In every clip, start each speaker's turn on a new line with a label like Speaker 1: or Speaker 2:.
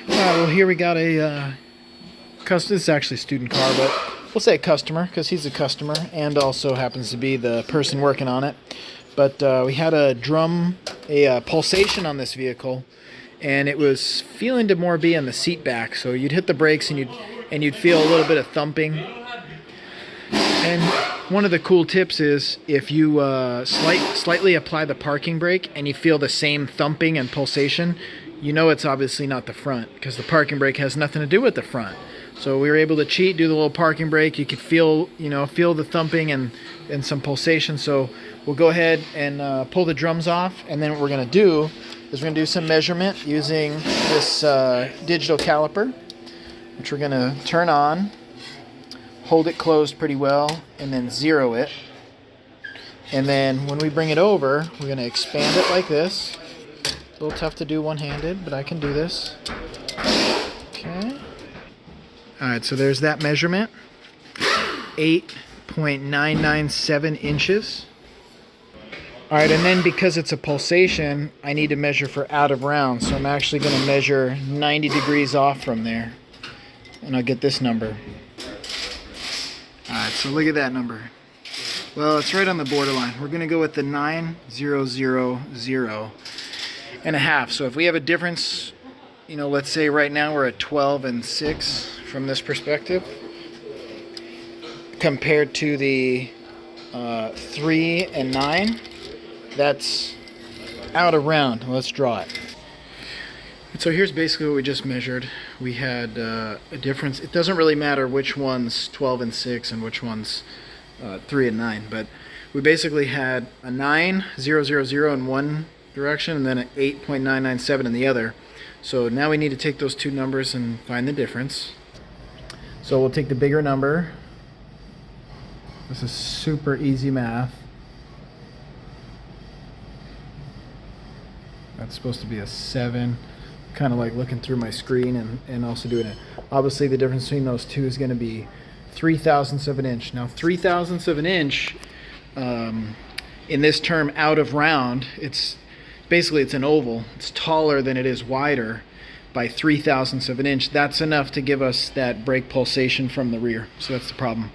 Speaker 1: Well, here we got a customer. This is actually a student car, but we'll say customer because he's a customer and also happens to be the person working on it. But we had a pulsation on this vehicle, and it was feeling to more be on the seat back. So you'd hit the brakes and you'd feel a little bit of thumping. And one of the cool tips is if you slightly apply the parking brake and you feel the same thumping and pulsation, you know it's obviously not the front because the parking brake has nothing to do with the front. So we were able to cheat, do the little parking brake. You could feel the thumping and some pulsation. So we'll go ahead and pull the drums off, and then what we're going to do is we're going to do some measurement using this digital caliper, which we're going to turn on, hold it closed pretty well, and then zero it. And then when we bring it over, we're going to expand it like this. A little tough to do one-handed, but I can do this. Okay. All right, so there's that measurement. 8.997 inches. All right, and then because it's a pulsation, I need to measure for out of round. So I'm actually going to measure 90 degrees off from there. And I'll get this number. All right, so look at that number. Well, it's right on the borderline. We're going to go with the 9,000 and a half. So if we have a difference, let's say right now we're at 12 and 6 from this perspective, compared to the 3 and 9, that's out of round. Let's draw it. So here's basically what we just measured. We had a difference. It doesn't really matter which one's 12 and 6 and which one's 3 and 9, but we basically had a 9,000 in one direction and then an 8.997 in the other. So now we need to take those two numbers and find the difference. So we'll take the bigger number. This is super easy math. That's supposed to be a 7. Kind of like looking through my screen and also doing it. Obviously the difference between those two is going to be 3/1000 of an inch. Now 3/1000 of an inch, in this term out of round, it's an oval. It's taller than it is wider by 3/1000 of an inch. That's enough to give us that brake pulsation from the rear. So that's the problem.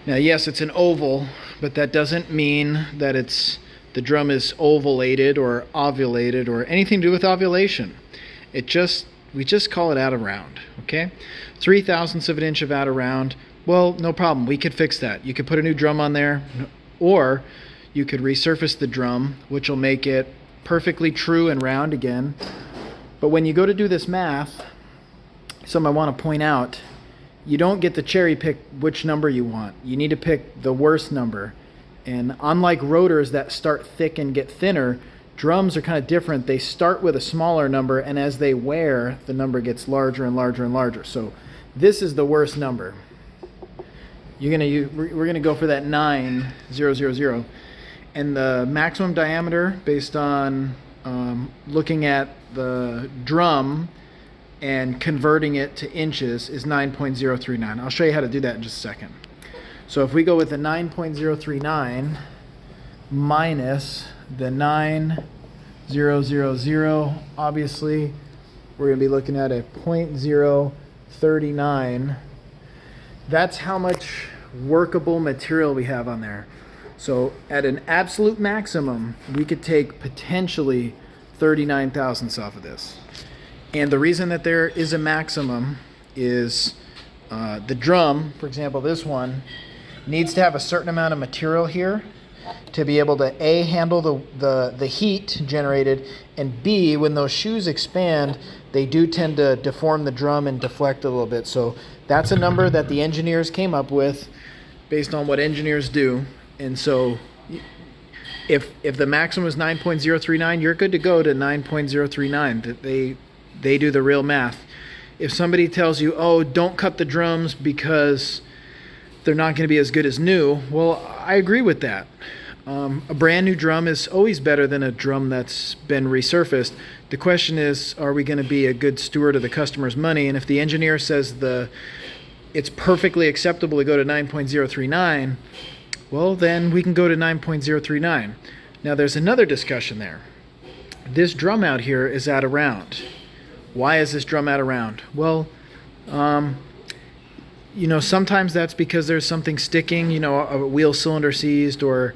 Speaker 1: Now yes, it's an oval, but that doesn't mean that the drum is ovulated or ovulated or anything to do with ovulation. We just call it out of round, okay? 3/1000 of an inch of out of round. Well, no problem. We could fix that. You could put a new drum on there, or you could resurface the drum, which will make it perfectly true and round again. But when you go to do this math, something I want to point out, you don't get to cherry pick which number you want. You need to pick the worst number. And unlike rotors that start thick and get thinner, drums are kind of different. They start with a smaller number, and as they wear, the number gets larger and larger and larger. So this is the worst number. We're gonna go for that 9,000, and the maximum diameter based on looking at the drum and converting it to inches is 9.039. I'll show you how to do that in just a second. So if we go with the 9.039 minus the 9,000, obviously we're going to be looking at a 0.039. That's how much workable material we have on there. So at an absolute maximum, we could take potentially 39 thousandths off of this. And the reason that there is a maximum is the drum, for example, this one, needs to have a certain amount of material here to be able to A, handle the heat generated, and B, when those shoes expand, they do tend to deform the drum and deflect a little bit. So that's a number that the engineers came up with based on what engineers do. And so if the maximum is 9.039, you're good to go to 9.039. They do the real math. If somebody tells you, oh, don't cut the drums because they're not going to be as good as new, well, I agree with that. A brand new drum is always better than a drum that's been resurfaced. The question is, are we going to be a good steward of the customer's money? And if the engineer says it's perfectly acceptable to go to 9.039, well, then we can go to 9.039. Now, there's another discussion there. This drum out here is out of round. Why is this drum out of round? Well, you know, sometimes that's because there's something sticking, you know, a wheel cylinder seized, or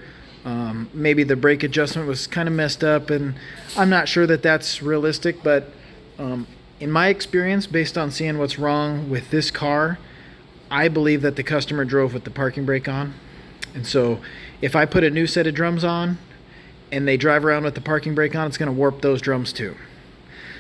Speaker 1: maybe the brake adjustment was kind of messed up, and I'm not sure that that's realistic, but in my experience, based on seeing what's wrong with this car, I believe that the customer drove with the parking brake on. And so if I put a new set of drums on and they drive around with the parking brake on, it's going to warp those drums too.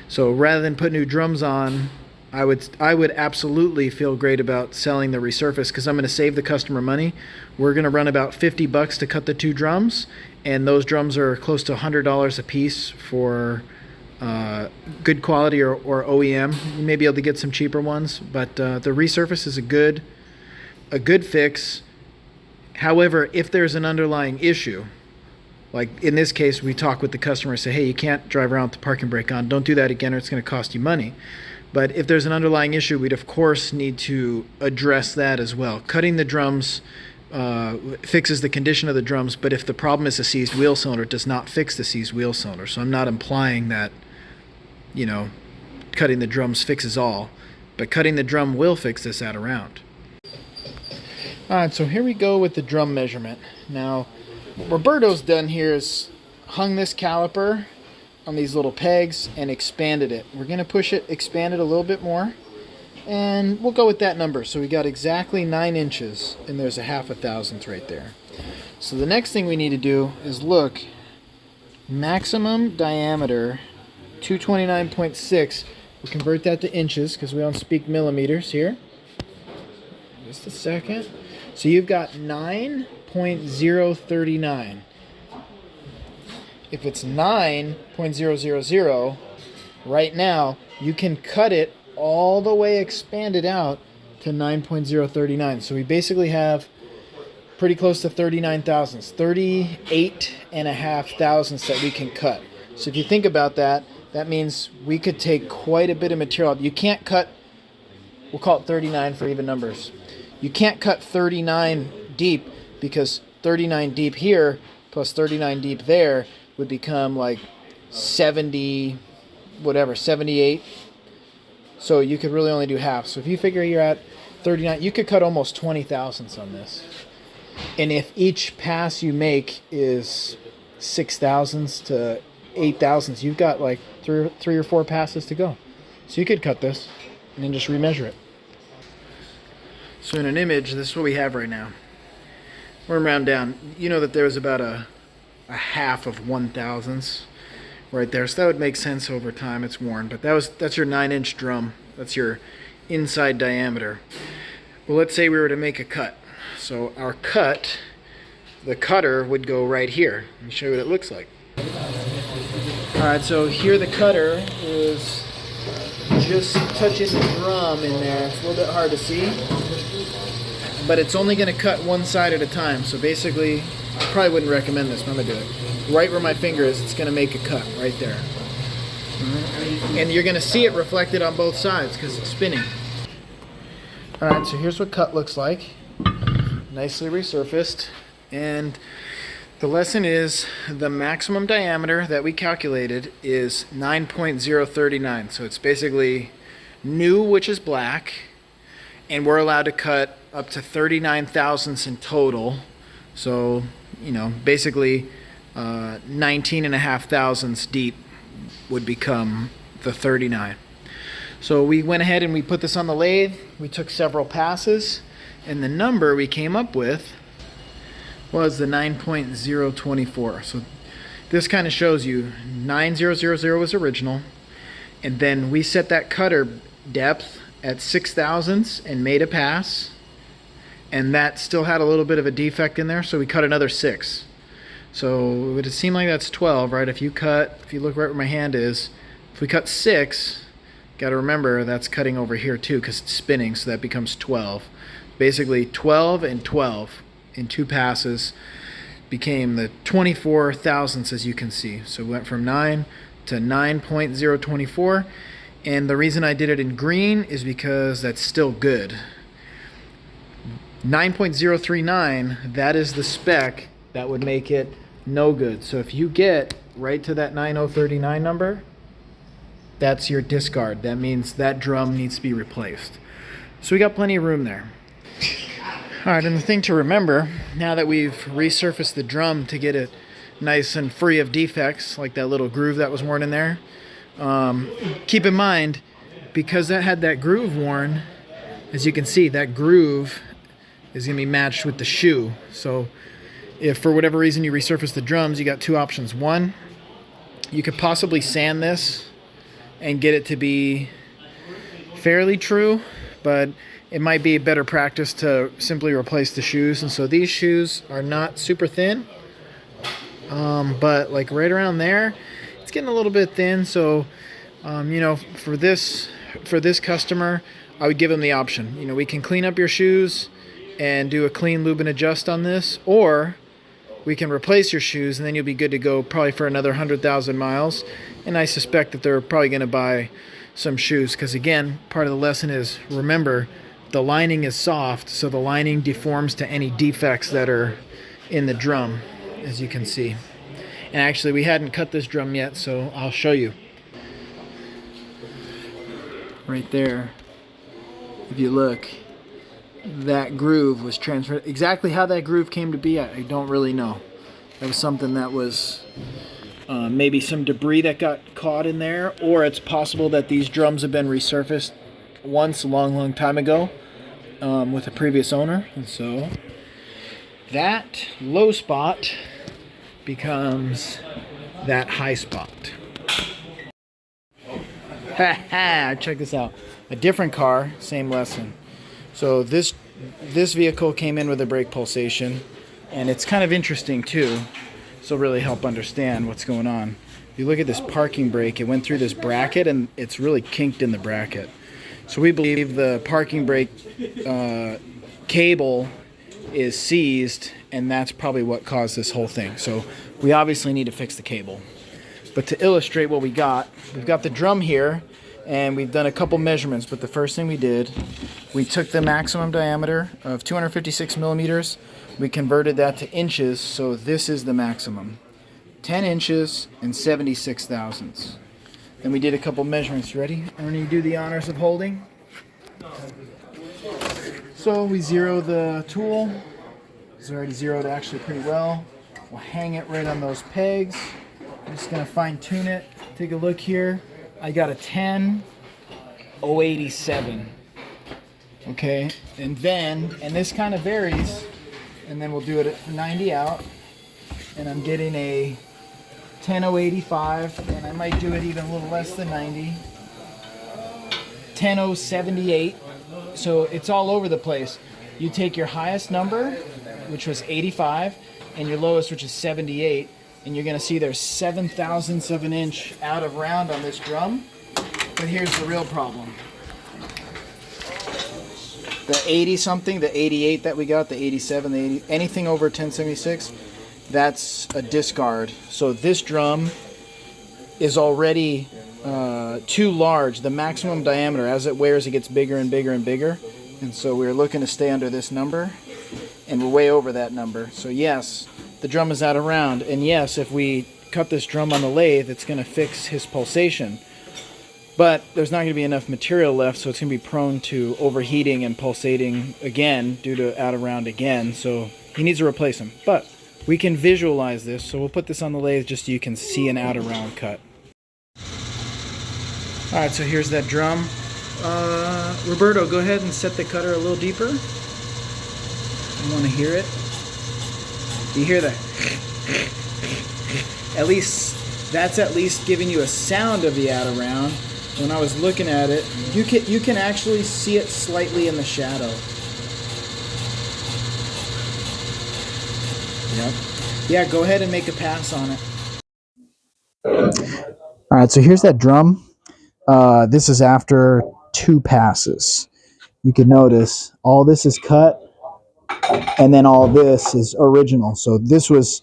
Speaker 1: So rather than put new drums on, I would absolutely feel great about selling the Resurface, because I'm going to save the customer money. We're going to run about $50 to cut the 2 drums, and those drums are close to $100 a piece for good quality or OEM. You may be able to get some cheaper ones, but the Resurface is a good fix. However, if there's an underlying issue, like in this case, we talk with the customer and say, hey, you can't drive around with the parking brake on. Don't do that again, or it's going to cost you money. But if there's an underlying issue, we'd of course need to address that as well. Cutting the drums fixes the condition of the drums, but if the problem is a seized wheel cylinder, it does not fix the seized wheel cylinder. So I'm not implying that, you know, cutting the drums fixes all, but cutting the drum will fix this out of round. All right, so here we go with the drum measurement. Now, what Roberto's done here is hung this caliper on these little pegs and expanded it. We're going to push it, expand it a little bit more, and we'll go with that number. So we got exactly 9 inches, and there's a 1/2 thousandth right there. So the next thing we need to do is look, maximum diameter 229.6. We'll convert that to inches because we don't speak millimeters here. Just a second. So you've got 9.039. If it's 9.000, right now, you can cut it all the way expanded out to 9.039. So we basically have pretty close to 39 thousandths, 38.5 thousandths that we can cut. So if you think about that, that means we could take quite a bit of material. You can't cut, we'll call it 39 for even numbers. You can't cut 39 deep, because 39 deep here plus 39 deep there would become like 70, whatever, 78. So you could really only do half. So if you figure you're at 39, you could cut almost 20 thousandths on this. And if each pass you make is 6 thousandths to 8 thousandths, you've got like three or 4 passes to go. So you could cut this and then just remeasure it. So in an image, this is what we have right now. We're gonna round down. You know that there was about a 1/2 of 1 thousandths right there, so that would make sense over time. It's worn, but that's your 9-inch drum. That's your inside diameter. Well, let's say we were to make a cut. So our cut, the cutter would go right here. Let me show you what it looks like. All right, so here the cutter is just touching the drum in there. It's a little bit hard to see, but it's only going to cut one side at a time. So basically, I probably wouldn't recommend this, but I'm going to do it. Right where my finger is, it's going to make a cut right there. And you're going to see it reflected on both sides because it's spinning. All right, so here's what cut looks like. Nicely resurfaced. And the lesson is the maximum diameter that we calculated is 9.039. So it's basically new, which is black, and we're allowed to cut up to 39 thousandths in total. So, you know, basically 19.5 thousandths deep would become the 39. So we went ahead and we put this on the lathe. We took several passes, and the number we came up with was the 9.024. So this kind of shows you 9000 was original, and then we set that cutter depth at 6 thousandths and made a pass, and that still had a little bit of a defect in there, so we cut another 6. So it would seem like that's 12, right? If you look right where my hand is, if we cut 6, got to remember that's cutting over here too because it's spinning, so that becomes 12. Basically 12 and 12 in 2 passes became the 24 thousandths, as you can see. So we went from 9 to 9.024, and the reason I did it in green is because that's still good. 9.039, that is the spec that would make it no good. So if you get right to that 9039 number, that's your discard. That means that drum needs to be replaced. So we got plenty of room there. All right, and the thing to remember, now that we've resurfaced the drum to get it nice and free of defects, like that little groove that was worn in there, keep in mind, because that had that groove worn, as you can see, that groove is going to be matched with the shoe. So if for whatever reason you resurface the drums, you got two options. One, you could possibly sand this and get it to be fairly true, but it might be a better practice to simply replace the shoes. And so these shoes are not super thin, but like right around there, it's getting a little bit thin. So, for this customer, I would give them the option. We can clean up your shoes and do a clean lube and adjust on this, or we can replace your shoes and then you'll be good to go probably for another 100,000 miles. And I suspect that they're probably going to buy some shoes, because again, part of the lesson is, remember, the lining is soft, so the lining deforms to any defects that are in the drum, as you can see. And actually, we hadn't cut this drum yet, so I'll show you. Right there, if you look, that groove was transferred. Exactly how that groove came to be, I don't really know. That was something that was maybe some debris that got caught in there, or it's possible that these drums have been resurfaced once a long time ago with a previous owner. And so that low spot becomes that high spot. Check this out. A different car, same lesson. So this vehicle came in with a brake pulsation, and it's kind of interesting too. This will really help understand what's going on. If you look at this parking brake, it went through this bracket and it's really kinked in the bracket. So we believe the parking brake cable is seized, and that's probably what caused this whole thing. So we obviously need to fix the cable. But to illustrate what we've got the drum here, and we've done a couple measurements. But the first thing we did, we took the maximum diameter of 256 millimeters. We converted that to inches, so this is the maximum. 10 inches and 76 thousandths. Then we did a couple measurements. You ready? Ernie, do the honors of holding. So we zero the tool. It's already zeroed actually pretty well. We'll hang it right on those pegs. I'm just going to fine tune it. Take a look here. I got a 10.087. Okay, and this kind of varies, and then we'll do it at 90 out, and I'm getting a 10.085, and I might do it even a little less than 90. 10.078. So it's all over the place. You take your highest number, which was 85, and your lowest, which is 78, and you're going to see there's 7 thousandths of an inch out of round on this drum. But here's the real problem. The 80 something, the 88 that we got, the 87, the 80, anything over 1076, that's a discard. So this drum is already too large. The maximum diameter, as it wears, it gets bigger and bigger and bigger. And so we're looking to stay under this number, and we're way over that number. So yes, the drum is out of round. And yes, if we cut this drum on the lathe, it's going to fix his pulsation. But there's not going to be enough material left, so it's going to be prone to overheating and pulsating again due to out of round again. So he needs to replace them. But we can visualize this, so we'll put this on the lathe just so you can see an out of round cut. Alright, so here's that drum. Roberto, go ahead and set the cutter a little deeper. I want to hear it. You hear that? At least, that's at least giving you a sound of the out of round. When I was looking at it, you can actually see it slightly in the shadow. Yep. Yeah, go ahead and make a pass on it. All right, so here's that drum. This is after 2 passes. You can notice all this is cut, and then all this is original. So this is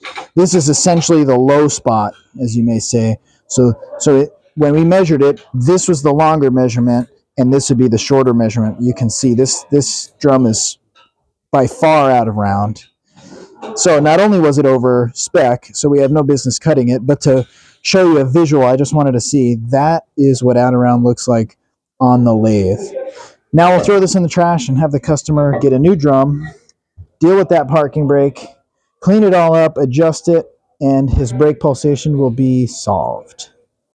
Speaker 1: essentially the low spot, as you may say. When we measured it, this was the longer measurement, and this would be the shorter measurement. You can see this drum is by far out of round. So not only was it over spec, so we have no business cutting it, but to show you a visual. I just wanted to see. That is what out around looks like on the lathe. Now we'll throw this in the trash and have the customer get a new drum, deal with that parking brake, clean it all up, adjust it, and his brake pulsation will be solved.